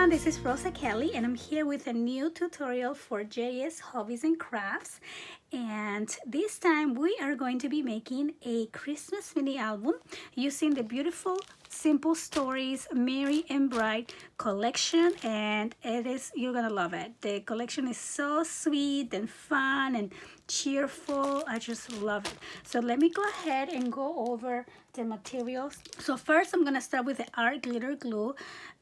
everyone, this is Rosa Kelly and I'm here with a new tutorial for JS Hobbies and Crafts, and this time we are going to be making a Christmas mini album using the beautiful Simple Stories Merry and Bright collection, and you're gonna love it. The collection is so sweet and fun and cheerful. I just love it. So let me go ahead and go over the materials. So first I'm gonna start with the art glitter glue.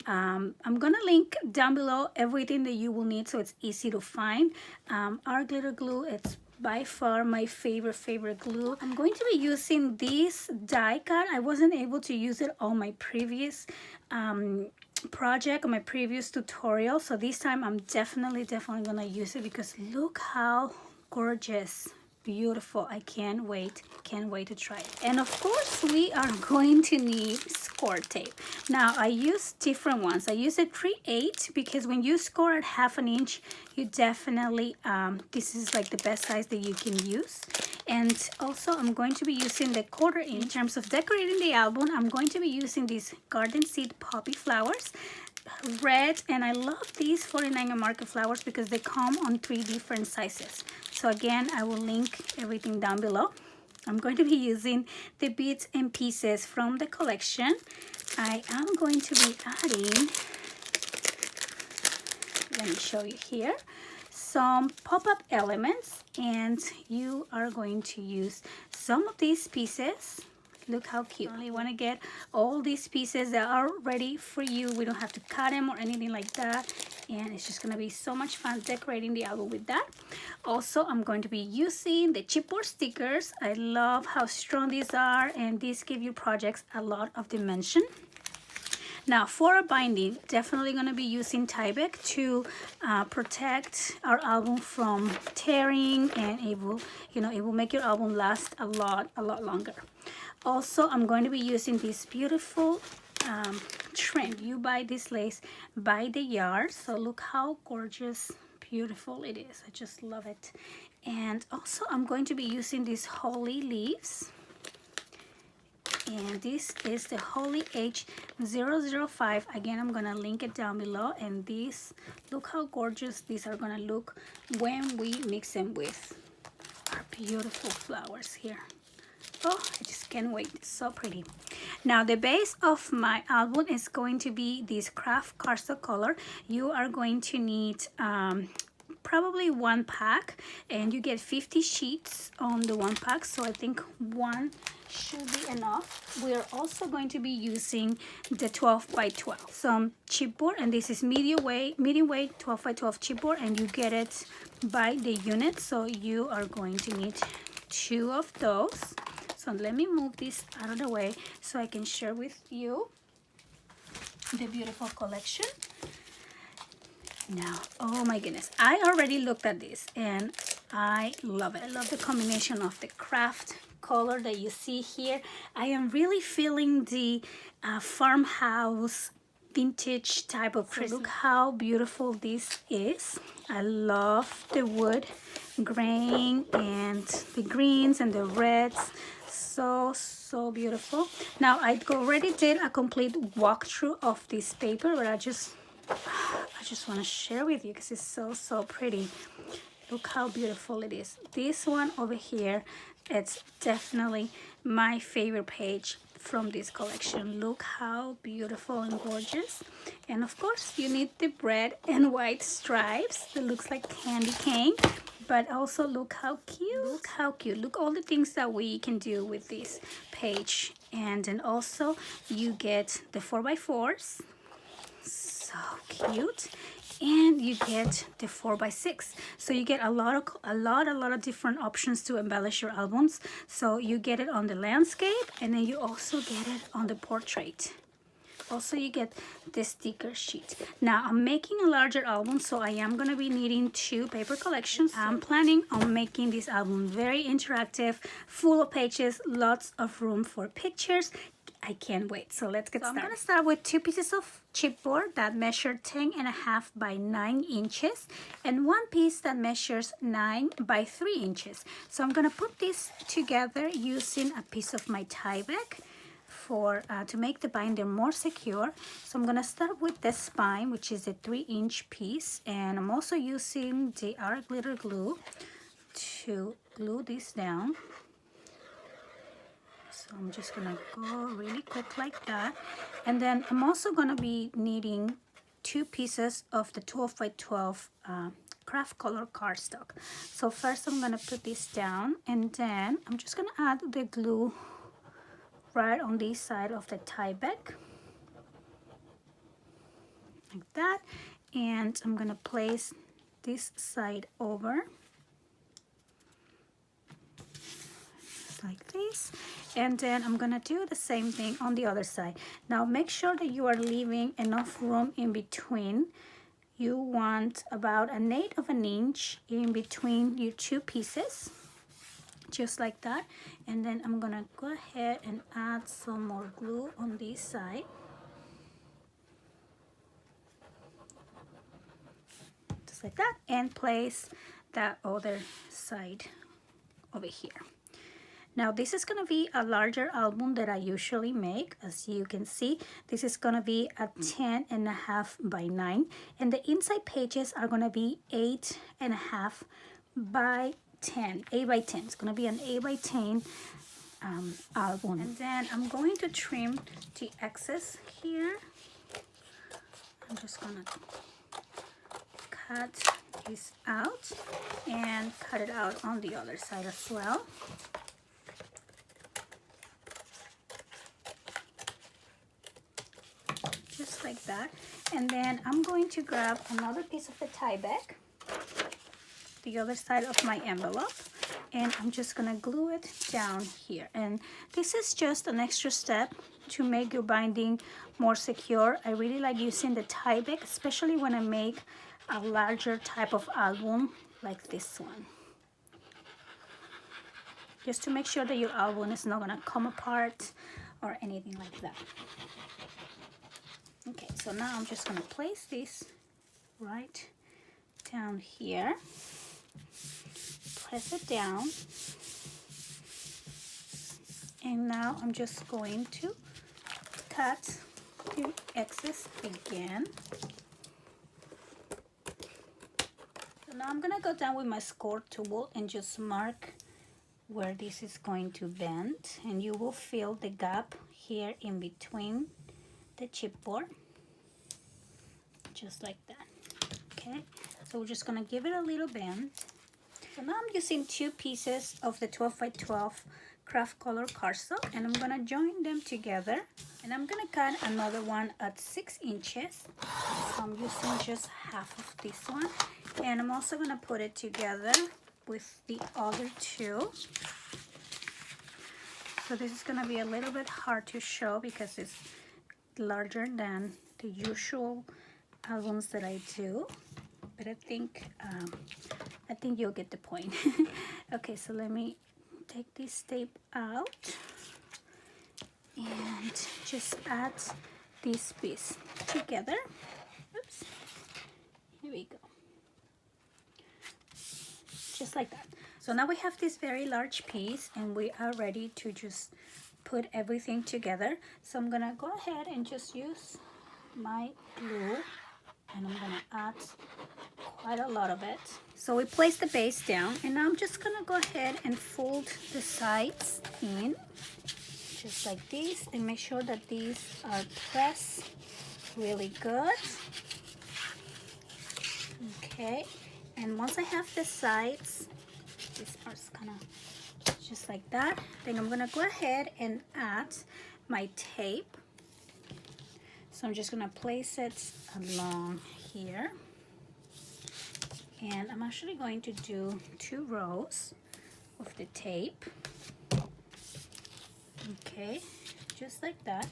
I'm gonna link down below everything that you will need so it's easy to find. Art glitter glue, it's by far my favorite glue. I'm going to be using this die cut. I wasn't able to use it on my previous project, on my previous tutorial, so this time I'm definitely gonna use it because look how gorgeous, beautiful. I can't wait to try it. And of course we are going to need Scor-tape. Now I use different ones. I use a 3/8 because when you score at 1/2 inch, you definitely this is like the best size that you can use. And also I'm going to be using the 1/4 inch. In terms of decorating the album, I'm going to be using these garden seed poppy flowers, red, and I love these 49 market flowers because they come on 3 different sizes. So again, I will link everything down below. I'm going to be using the bits and pieces from the collection. I am going to be adding, let me show you here, some pop-up elements, and you are going to use some of these pieces. Look how cute. You want to get all these pieces that are ready for you. We don't have to cut them or anything like that, and it's just going to be so much fun decorating the album with that. Also, I'm going to be using the chipboard stickers. I love how strong these are, and these give your projects a lot of dimension. Now for a binding, definitely going to be using Tyvek to protect our album from tearing, and it will make your album last a lot longer. Also, I'm going to be using this beautiful trim. You buy this lace by the yard, so look how gorgeous, beautiful it is. I just love it. And also I'm going to be using these holly leaves, and this is the Holly H005. Again, I'm gonna link it down below, and these, look how gorgeous these are gonna look when we mix them with our beautiful flowers here. Oh, I just can't wait. It's so pretty. Now the base of my album is going to be this Kraft cardstock color. You are going to need probably 1 pack, and you get 50 sheets on the 1 pack, so I think 1 should be enough. We are also going to be using the 12 by 12 some chipboard, and this is medium weight 12 by 12 chipboard, and you get it by the unit, so you are going to need 2 of those. So let me move this out of the way so I can share with you the beautiful collection. Now, oh my goodness, I already looked at this and I love it. I love the combination of the Kraft color that you see here. I am really feeling the farmhouse vintage type of Christmas. Look how beautiful this is. I love the wood grain and the greens and the reds. So beautiful. Now I already did a complete walkthrough of this paper, but I just want to share with you because it's so pretty. Look how beautiful it is. This one over here, it's definitely my favorite page from this collection. Look how beautiful and gorgeous. And of course you need the red and white stripes that looks like candy cane, but also look how cute. Look all the things that we can do with this page. And then also you get the 4x4s, so cute, and you get the 4x6, so you get a lot of different options to embellish your albums. So you get it on the landscape, and then you also get it on the portrait. Also you get the sticker sheet. Now I'm making a larger album, so I am going to be needing 2 paper collections. I'm planning on making this album very interactive, full of pages, lots of room for pictures. I can't wait. So let's get started. I'm going to start with 2 pieces of chipboard that measure 10.5 by 9 inches and 1 piece that measures 9 by 3 inches. So I'm going to put this together using a piece of my Tyvek for to make the binder more secure. So I'm gonna start with the spine, which is a 3-inch piece, and I'm also using the art glitter glue to glue this down. So I'm just gonna go really quick like that, and then I'm also gonna be needing 2 pieces of the 12 by 12 Kraft color cardstock. So first I'm gonna put this down, and then I'm just gonna add the glue right on this side of the Tyvek, like that, and I'm gonna place this side over just like this, and then I'm gonna do the same thing on the other side. Now make sure that you are leaving enough room in between. You want about 1/8 of an inch in between your 2 pieces, just like that. And then I'm gonna go ahead and add some more glue on this side, just like that, and place that other side over here. Now this is gonna be a larger album that I usually make. As you can see, this is gonna be a 10.5 by 9, and the inside pages are gonna be 8.5 by 10, 8 by 10. It's gonna be an 8 by 10 album. And then I'm going to trim the excess here. I'm just gonna cut this out and cut it out on the other side as well. Just like that. And then I'm going to grab another piece of the Tyvek, the other side of my envelope, and I'm just gonna glue it down here. And this is just an extra step to make your binding more secure. I really like using the Tyvek, especially when I make a larger type of album like this one, just to make sure that your album is not gonna come apart or anything like that. Okay, so now I'm just gonna place this right down here, press it down, and now I'm just going to cut the excess again. So now I'm gonna go down with my Scor tool and just mark where this is going to bend, and you will feel the gap here in between the chipboard, just like that. Okay, so we're just gonna give it a little bend. So now I'm using 2 pieces of the 12 by 12 Kraft color cardstock, and I'm gonna join them together, and I'm gonna cut another one at 6 inches. So I'm using just half of this one, and I'm also gonna put it together with the other 2. So this is gonna be a little bit hard to show because it's larger than the usual albums that I do, but I think you'll get the point. Okay, so let me take this tape out and just add this piece together. Oops, here we go, just like that. So now we have this very large piece, and we are ready to just put everything together. So I'm gonna go ahead and just use my glue, and I'm gonna add quite a lot of it. So we place the base down, and now I'm just gonna go ahead and fold the sides in, just like this, and make sure that these are pressed really good. Okay, and once I have the sides, this part's kind of just like that, then I'm gonna go ahead and add my tape. So I'm just gonna place it along here, and I'm actually going to do 2 rows of the tape. Okay, just like that.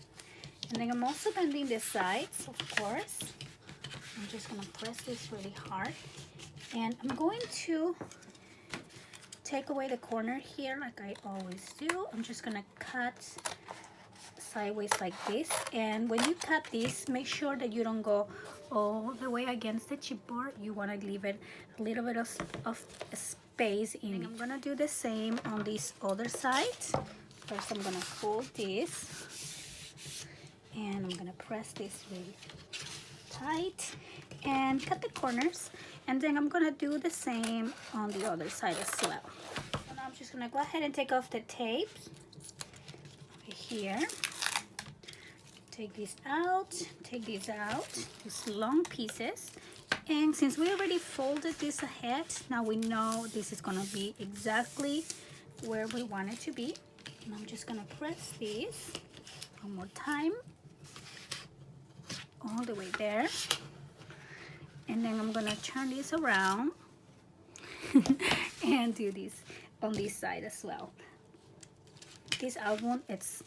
And then I'm also bending the sides, of course. I'm just gonna press this really hard, and I'm going to take away the corner here like I always do. I'm just gonna cut sideways like this, and when you cut this, make sure that you don't go all the way against the chipboard. You want to leave it a little bit of space in. And I'm gonna do the same on this other side. First I'm gonna fold this, and I'm gonna press this really tight and cut the corners, and then I'm gonna do the same on the other side as well. So now I'm just gonna go ahead and take off the tape over here. Take these out, these long pieces. And since we already folded this ahead, now we know this is gonna be exactly where we want it to be. And I'm just gonna press this one more time, all the way there. And then I'm gonna turn this around and do this on this side as well. This album, it's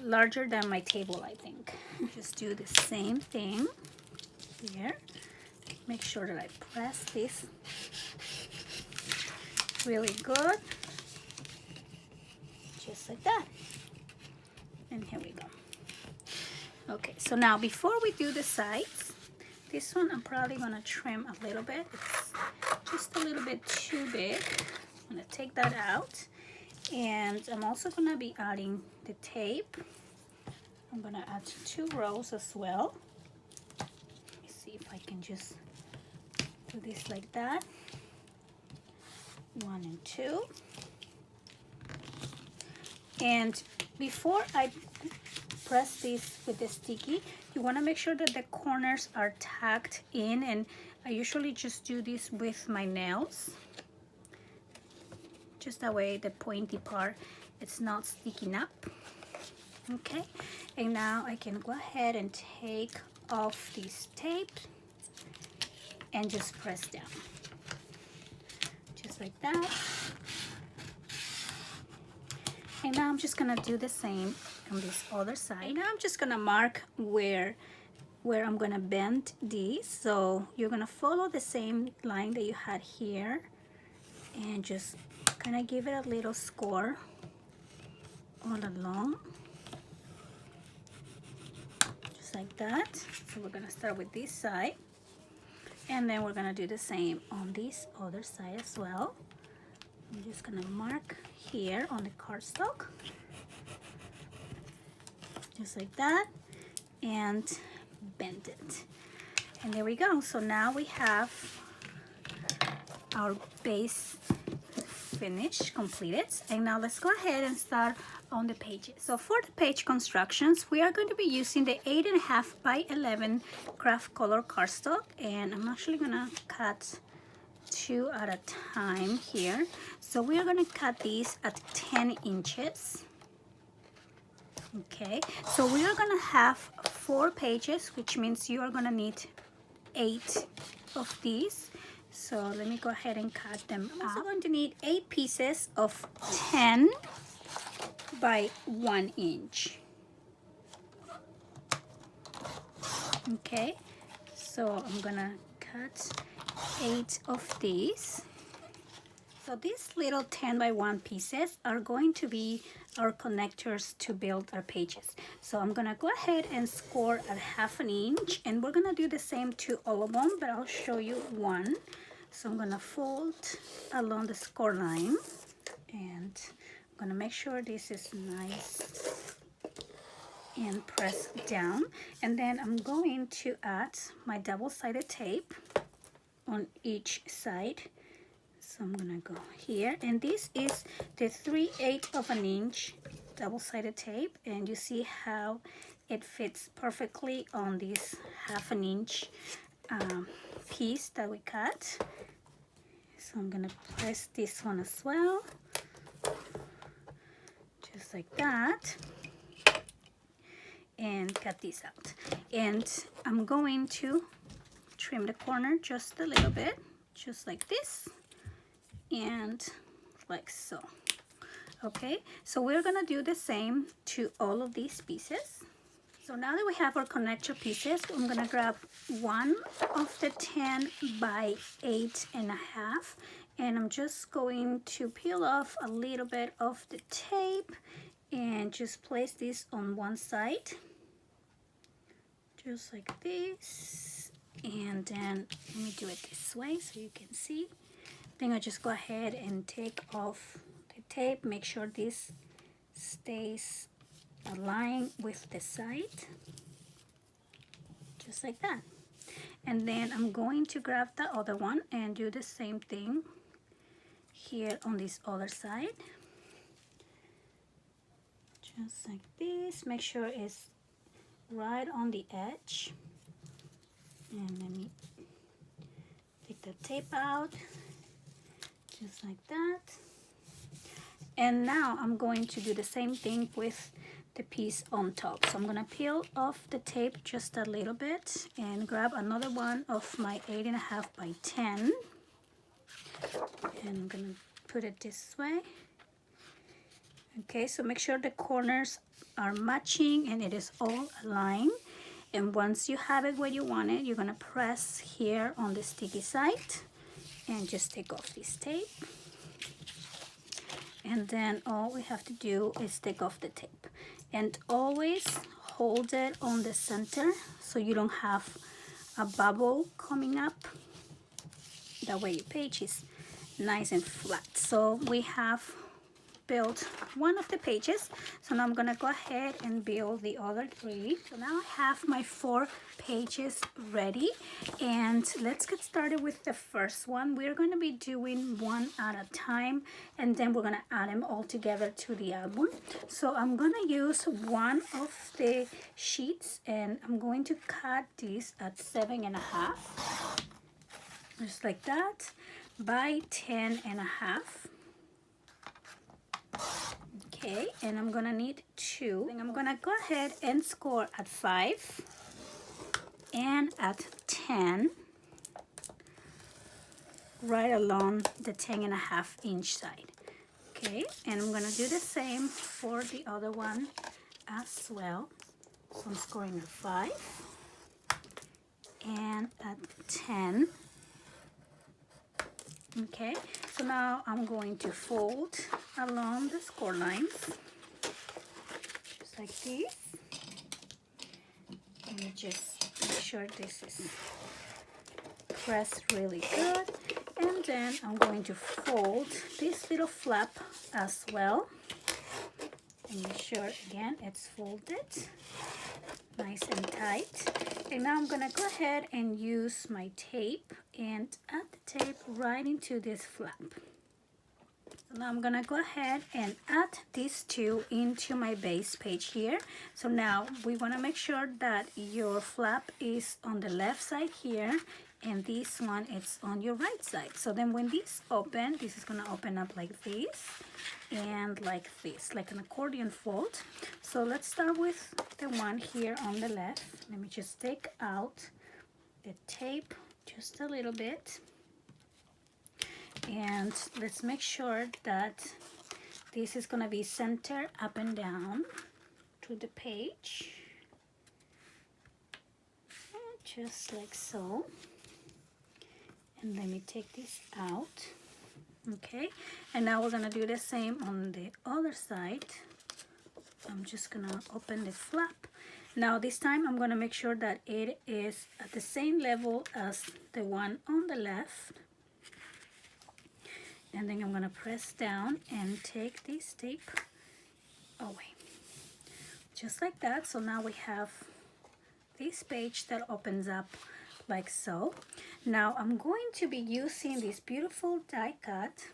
larger than my table, I think. Just do the same thing here. Make sure that I press this really good, just like that. And here we go. Okay, so now before we do the sides, this one I'm probably gonna trim a little bit. It's just a little bit too big. I'm gonna take that out, and I'm also gonna be adding the tape. I'm gonna add 2 rows as well. Let me see if I can just do this like that. 1 and 2. And before I press this with the sticky, you want to make sure that the corners are tacked in, and I usually just do this with my nails, just that way the pointy part, it's not sticking up. Okay, and now I can go ahead and take off this tape and just press down, just like that. And now I'm just gonna do the same on this other side. And now I'm just gonna mark where I'm gonna bend these. So you're gonna follow the same line that you had here and just kind of give it a little score all along, just like that. So we're gonna start with this side, and then we're gonna do the same on this other side as well. I'm just gonna mark here on the cardstock, just like that, and bend it. And there we go. So now we have our base finish completed. And now let's go ahead and start on the pages. So for the page constructions, we are going to be using the 8.5 by 11 Kraft color cardstock, and I'm actually gonna cut 2 at a time here. So we are gonna cut these at 10 inches. Okay, so we are gonna have 4 pages, which means you are gonna need 8 of these. So let me go ahead and cut them out. I'm also going to need 8 pieces of 10 by 1 inch. Okay, so I'm gonna cut 8 of these. So these little 10 by 1 pieces are going to be our connectors to build our pages. So I'm gonna go ahead and score at 1/2 inch, and we're gonna do the same to all of them, but I'll show you one. So I'm gonna fold along the score line, and I'm gonna make sure this is nice and press down. And then I'm going to add my double-sided tape on each side. So I'm gonna go here, and this is the 3/8 of an inch double-sided tape, and you see how it fits perfectly on this 1/2 inch piece that we cut. So I'm gonna press this one as well, just like that, and cut this out. And I'm going to trim the corner just a little bit, just like this, and like so. Okay, so we're gonna do the same to all of these pieces. So now that we have our connector pieces, I'm gonna grab one of the 10 by 8.5, and I'm just going to peel off a little bit of the tape and just place this on one side, just like this. And then let me do it this way so you can see. Then I just go ahead and take off the tape, make sure this stays align with the side, just like that. And then I'm going to grab the other one and do the same thing here on this other side, just like this. Make sure it's right on the edge. And let me take the tape out, just like that. And now I'm going to do the same thing with the piece on top. So I'm gonna peel off the tape just a little bit and grab another one of my 8.5 by 10. And I'm gonna put it this way. Okay, so make sure the corners are matching and it is all aligned. And once you have it where you want it, you're gonna press here on the sticky side and just take off this tape. And then all we have to do is take off the tape. And always hold it on the center so you don't have a bubble coming up. That way your page is nice and flat. So we have built one of the pages, so now I'm gonna go ahead and build the other 3. So now I have my 4 pages ready, and let's get started with the first one. We're going to be doing one at a time, and then we're going to add them all together to the album. So I'm going to use one of the sheets, and I'm going to cut this at 7.5, just like that, by 10.5. Okay, and I'm gonna need 2. And I'm gonna go ahead and score at 5 and at 10, right along the 10.5 inch side. Okay, and I'm gonna do the same for the other one as well. So I'm scoring at 5 and at 10. Okay, so now I'm going to fold along the score lines, just like this. Let me just make sure this is pressed really good. And then I'm going to fold this little flap as well. And make sure again it's folded nice and tight. And now I'm gonna go ahead and use my tape and add the tape right into this flap. So now I'm gonna go ahead and add these 2 into my base page here. So now we wanna make sure that your flap is on the left side here, and this one is on your right side. So then when these open, this is gonna open up like this and like this, like an accordion fold. So let's start with the one here on the left. Let me just take out the tape just a little bit, and let's make sure that this is gonna be center up and down to the page, and just like so. And let me take this out. Okay, and now we're gonna do the same on the other side. I'm just gonna open the flap. Now this time I'm gonna make sure that it is at the same level as the one on the left. And then I'm gonna press down and take this tape away. Just like that. So now we have this page that opens up like so. Now I'm going to be using this beautiful die cut,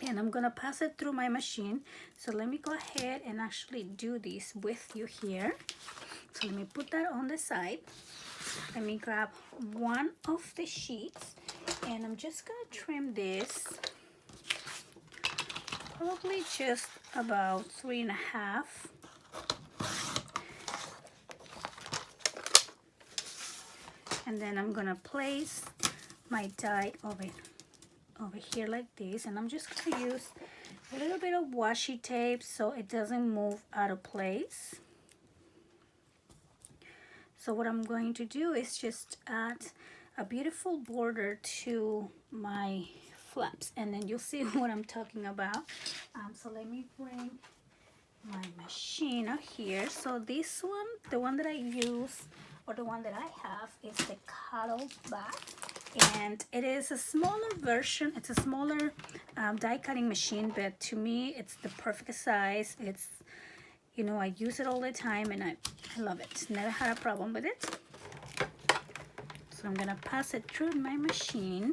and I'm gonna pass it through my machine. So let me go ahead and actually do this with you here. So let me put that on the side. Let me grab one of the sheets, and I'm just gonna trim this probably just about 3.5. And then I'm gonna place my die over here like this, and I'm just gonna use a little bit of washi tape so it doesn't move out of place. So what I'm going to do is just add a beautiful border to my flaps, and then you'll see what I'm talking about. So let me bring my machine out here. So this one, the one that I use, or the one that I have, is the cuddle back, and it is a smaller version. It's a smaller die cutting machine, but to me it's the perfect size. You know, I use it all the time and I love it. Never had a problem with it. So I'm gonna pass it through my machine.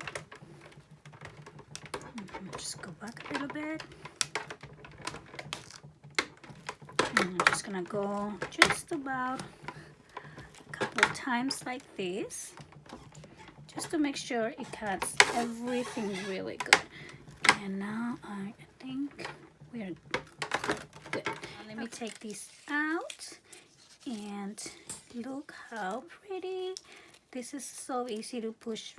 Just go back a little bit. And I'm just gonna go just about a couple of times like this, just to make sure it cuts everything really good. And now I think we're good. Now let me take this out, and look how pretty. This is so easy to push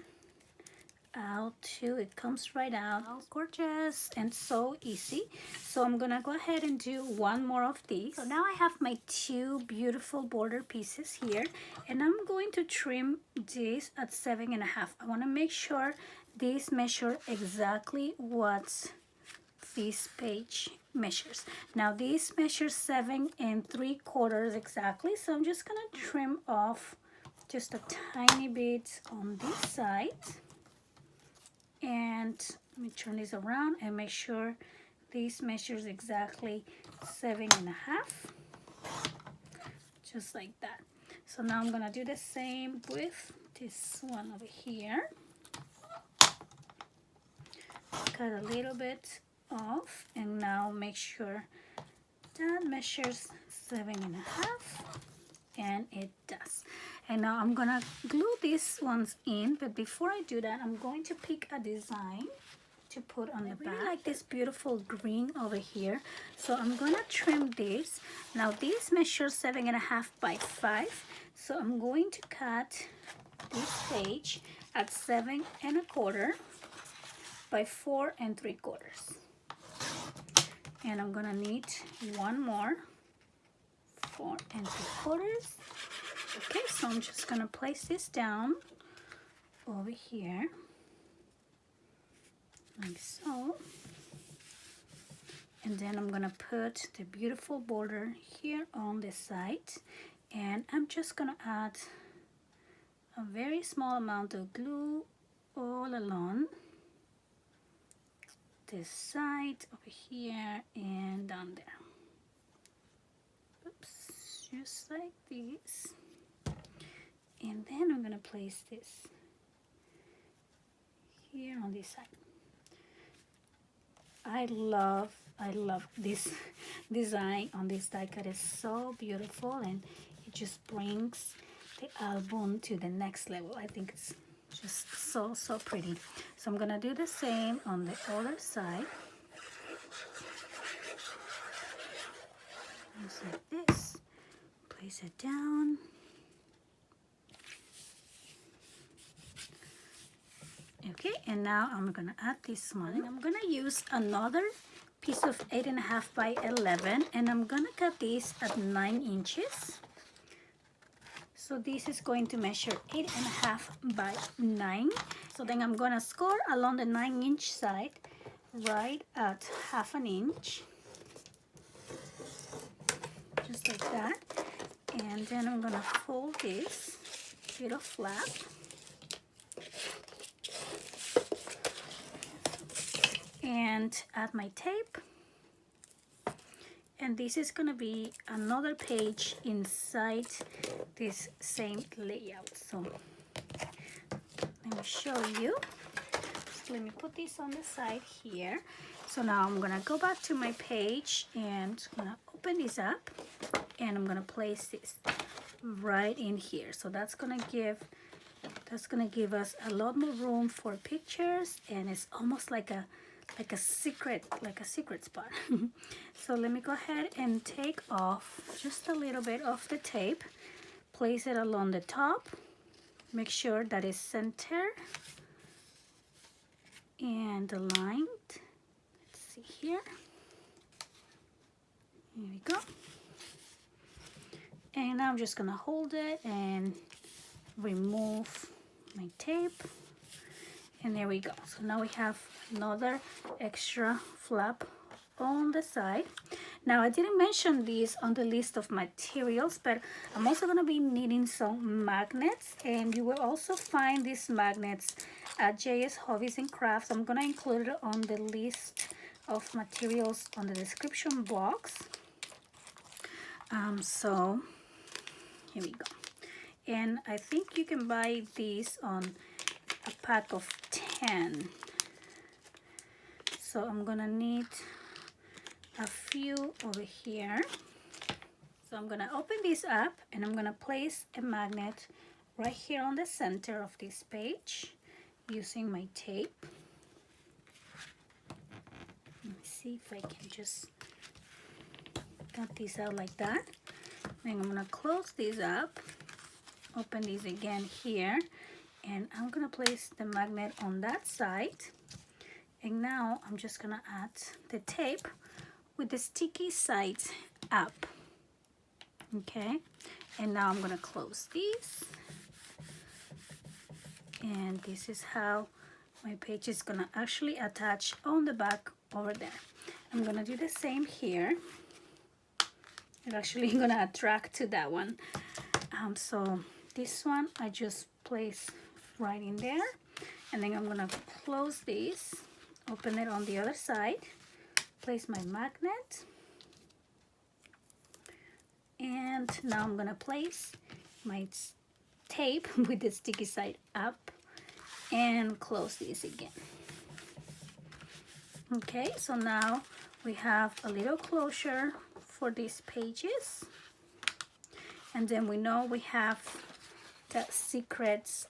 out too. It comes right out. Oh, gorgeous and so easy. So I'm gonna go ahead and do one more of these. So now I have my two beautiful border pieces here, and I'm going to trim this at 7.5. I want to make sure these measure exactly what this page measures. Now this measures 7 3/4 exactly, so I'm just gonna trim off just a tiny bit on this side. And let me turn this around and make sure this measures exactly 7.5, just like that. So now I'm gonna do the same with this one over here. Cut a little bit off, and now make sure that measures 7.5, and it does. And now I'm gonna glue these ones in, but before I do that, I'm going to pick a design to put on the back. I really like this beautiful green over here, so I'm gonna trim this. Now this measures 7.5 by 5, so I'm going to cut this page at 7.25 by 4 3/4. And I'm gonna need one more 4 3/4. Okay, so I'm just gonna place this down over here, like so. And then I'm gonna put the beautiful border here on the side, and I'm just gonna add a very small amount of glue all along this side over here and down there. Oops, just like this. And then I'm gonna place this here on this side. I love this design on this die cut. It's so beautiful, and it just brings the album to the next level. I think it's just so pretty. So I'm gonna do the same on the other side, just like this. Place it down. Okay, and now I'm gonna add this one. And I'm gonna use another piece of 8.5 by 11, and I'm gonna cut this at 9 inches. So this is going to measure 8.5 by 9. So then I'm gonna score along the 9-inch side right at 1/2 inch, just like that. And then I'm gonna fold this little flap. And add my tape, and this is gonna be another page inside this same layout. So let me show you. So let me put this on the side here. So now I'm gonna go back to my page, and I'm gonna open this up, and I'm gonna place this right in here. So that's gonna give us a lot more room for pictures, and it's almost like a secret spot. So let me go ahead and take off just a little bit of the tape, place it along the top, make sure that it's centered and aligned. Let's see here. Here we go. And I'm just gonna hold it and remove my tape. And there we go. So now we have another extra flap on the side. Now I didn't mention these on the list of materials, but I'm also going to be needing some magnets, and you will also find these magnets at JS Hobbies and Crafts. I'm going to include it on the list of materials on the description box. So here we go. And I think you can buy these on a pack of 10. So I'm gonna need a few over here. So I'm gonna open this up and I'm gonna place a magnet right here on the center of this page using my tape. Let me see if I can just cut this out like that. Then I'm gonna close this up, open this again here, and I'm gonna place the magnet on that side. And now I'm just gonna add the tape with the sticky sides up. Okay, and now I'm gonna close these. And this is how my page is gonna actually attach on the back over there. I'm gonna do the same here. It's actually gonna attract to that one. So this one I just place right in there, and then I'm gonna close this, open it on the other side, place my magnet, and now I'm gonna place my tape with the sticky side up and close this again. Okay, so now we have a little closure for these pages, and then we know we have the secrets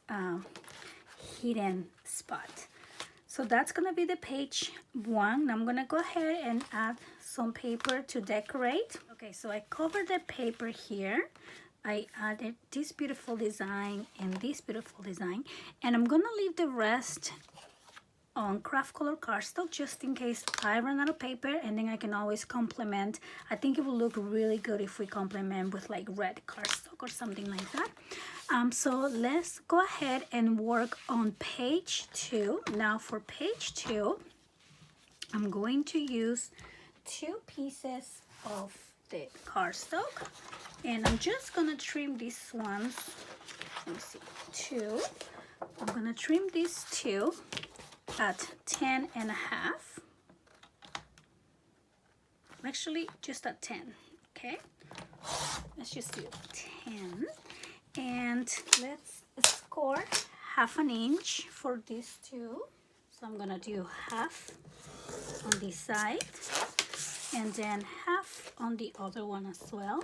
hidden spot. So that's gonna be the page 1. I'm gonna go ahead and add some paper to decorate. Okay, so I covered the paper here. I added this beautiful design and this beautiful design, and I'm gonna leave the rest on craft color cardstock just in case I run out of paper, and then I can always complement. I think it will look really good if we complement with like red cardstock or something like that. So let's go ahead and work on page 2. Now for page 2, I'm going to use 2 pieces of the cardstock, and I'm just gonna trim these ones. Let me see, 2. I'm gonna trim these 2 at 10.5. Actually, just at 10. Okay, let's just do 10, and let's score 1/2 inch for these 2. So I'm gonna do 1/2 on this side, and then 1/2 on the other one as well.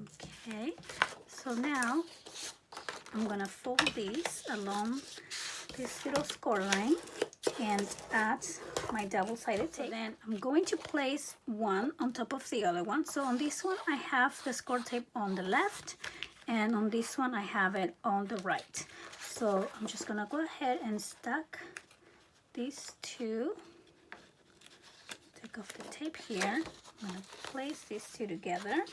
Okay, so now I'm gonna fold these along this little score line and add my double-sided tape. So then I'm going to place one on top of the other one. So on this one I have the score tape on the left, and on this one I have it on the right. So I'm just gonna go ahead and stack these 2. Take off the tape here. I'm gonna place these 2 together.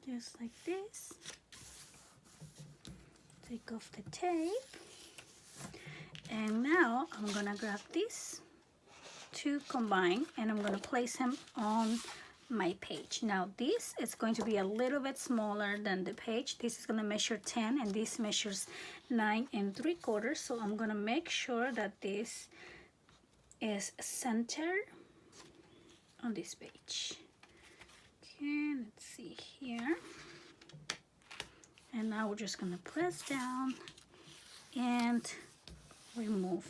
Just like this. Take off the tape, and now I'm gonna grab these 2 combined, and I'm gonna place them on my page. Now this is going to be a little bit smaller than the page. This is gonna measure 10, and this measures 9 3/4. So I'm gonna make sure that this is centered on this page. Okay, let's see here. And now we're just gonna press down and remove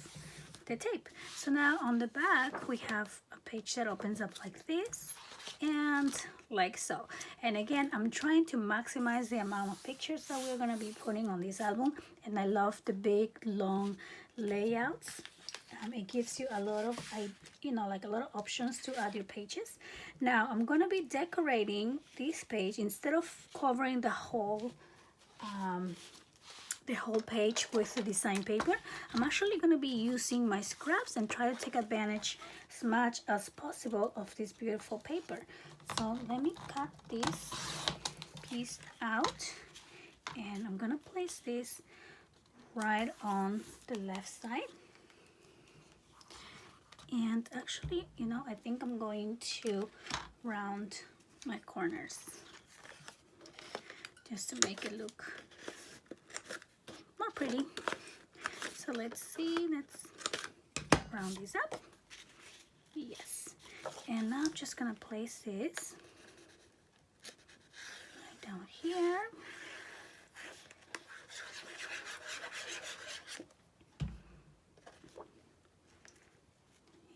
the tape. So now on the back we have a page that opens up like this and like so. And again, I'm trying to maximize the amount of pictures that we're gonna be putting on this album, and I love the big long layouts. It gives you a lot of, like a lot of options to add your pages. Now I'm gonna be decorating this page. Instead of covering the whole page with the design paper, I'm actually going to be using my scraps and try to take advantage as much as possible of this beautiful paper. So let me cut this piece out, and I'm going to place this right on the left side. And actually, I think I'm going to round my corners just to make it look more pretty. So let's see, let's round these up. Yes. And now I'm just gonna place this right down here.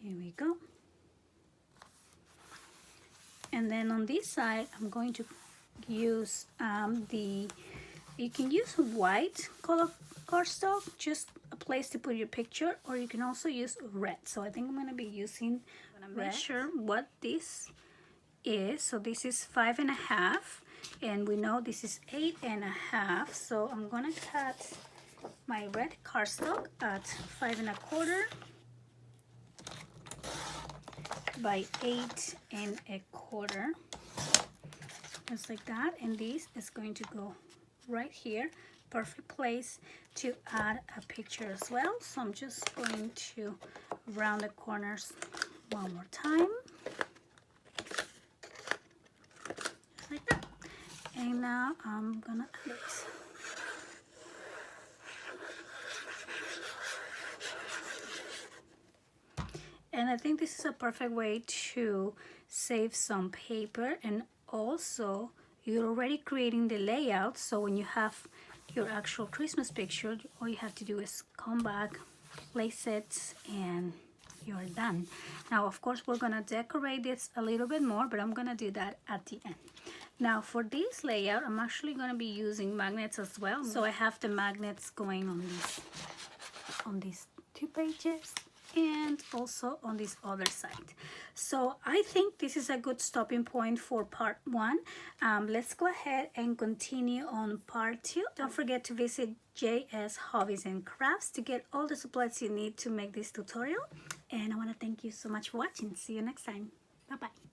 Here we go. And then on this side, I'm going to use you can use white color cardstock, just a place to put your picture, or you can also use red. So I think I'm gonna be using, I'm gonna measure what this is. So this is 5.5, and we know this is 8.5. So I'm gonna cut my red cardstock at 5.25 by 8.25, just like that. And this is going to go right here, perfect place to add a picture as well. So I'm just going to round the corners one more time, just like that. And now I'm gonna add this. And I think this is a perfect way to save some paper, and also you're already creating the layout, so when you have your actual Christmas picture, all you have to do is come back, place it, and you're done. Now of course we're gonna decorate this a little bit more, but I'm gonna do that at the end. Now for this layout, I'm actually gonna be using magnets as well. So I have the magnets going on these 2 pages, and also on this other side. So I think this is a good stopping point for part 1. Let's go ahead and continue on part 2. Don't forget to visit JS Hobbies and Crafts to get all the supplies you need to make this tutorial. And I want to thank you so much for watching. See you next time. Bye bye.